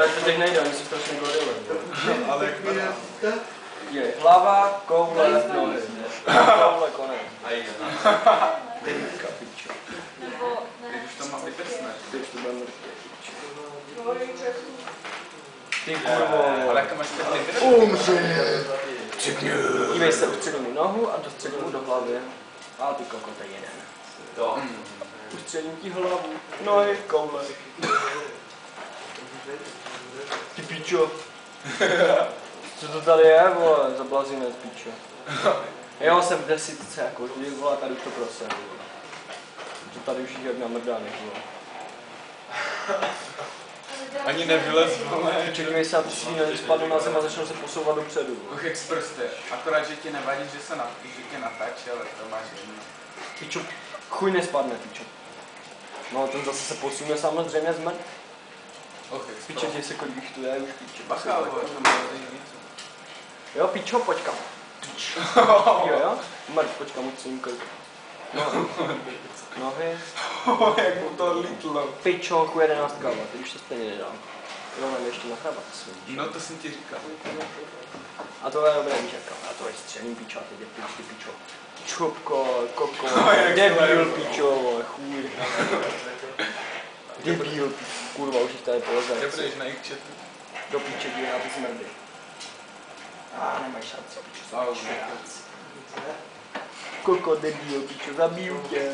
to teď nejde, oni jsou strašně gorily. Ale jak vypadá? Je hlava, koule, nohy. Koule, konec. Devítka, pičo. Teď už to má vyprsne. Teď už to bude mrtvý, pičo. Ty kurvo. Ale jak to máš teď Umře! Dívej se, ustředí mu nohu a dostředí mu do hlavy. A ty koko, to je jeden. Ustředím ti hlavu, nohy, koule. Ty pičo. Co to tady je, vole, za blazinec, pičo. Jo, jsem v desítce, jako, že vole, tady už to prosím. To tady už jich jak na mrdánek, vole. Ani nevylez, vole. Pičo, dívej se, a ty šílený spadl na zem a začal se posouvat dopředu. Uch, jak zprste. Akorát, že ti nevadí, že tě natáčí, ale to máš jedno. Pičo, chuj nespadne, pičo. No, ten zase se posune samozřejmě zmrt. Pičo, děj se, kolik jich tu je, už pičo. Bacha, ale to má něco. Jo, pičo, počkám. Jo, mrt, počkám, musím kolik. Nohy. Jak mu to lítlo. Pičo, chu 11 káva, teď už to stejně nedám. Jo, mám ještě na chrabat. No to jsem ti říkal. A to je dobré, víš jaká. A to je střelný pičo, a teď je ty pičo. Čupko, koko, debil pičo, vole, chuj. Debil, kurva, už jich tady poleze. Kde budeš na jich chatu? Do piče, dívaj na ty smrdy. Nemají šanci, pičo, koko, debil, pičo, zabiju tě.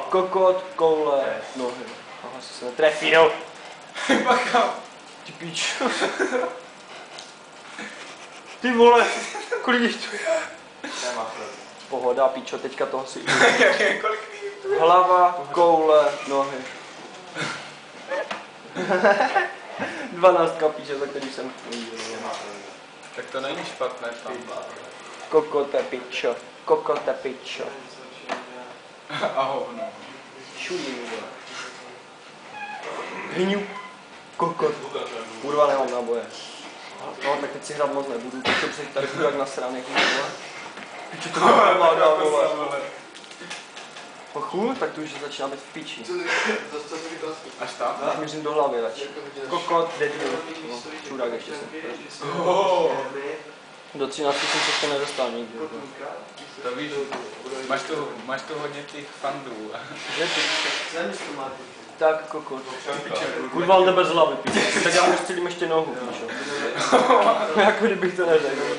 Kokot, koule, nohy. Aha, se netrefí, no. Bacha. Ty pičo. Ty vole, kolik jich tu je? Pohoda, pičo, teďka toho si Kolik hlava, koule, nohy. 12 pičo, za který jsem chvíli. Tak to není špatné tam. Kokote pičo, kokote pičo. A hovno. Šulí, vole. Hňu. Kokot. Kurva, nemám náboje. No, tak teď si hrát moc nebudu, protože se tady budu jak nasraných, vole. Pičo, to nevládá, vole. Pochu, tak to už začíná být v piči. Až tam? Já mířím do hlavy radši. Kokot, debil. No, čurák ještě jsem. Do 13 jsem se ještě nedostal nikdy. To víš, máš tu hodně těch fandů. Že ty? Tak, kokot. Kurva, on jde bez hlavy, piče. Tak já mu střelím ještě nohu, pičo. Jako kdybych to neřekl.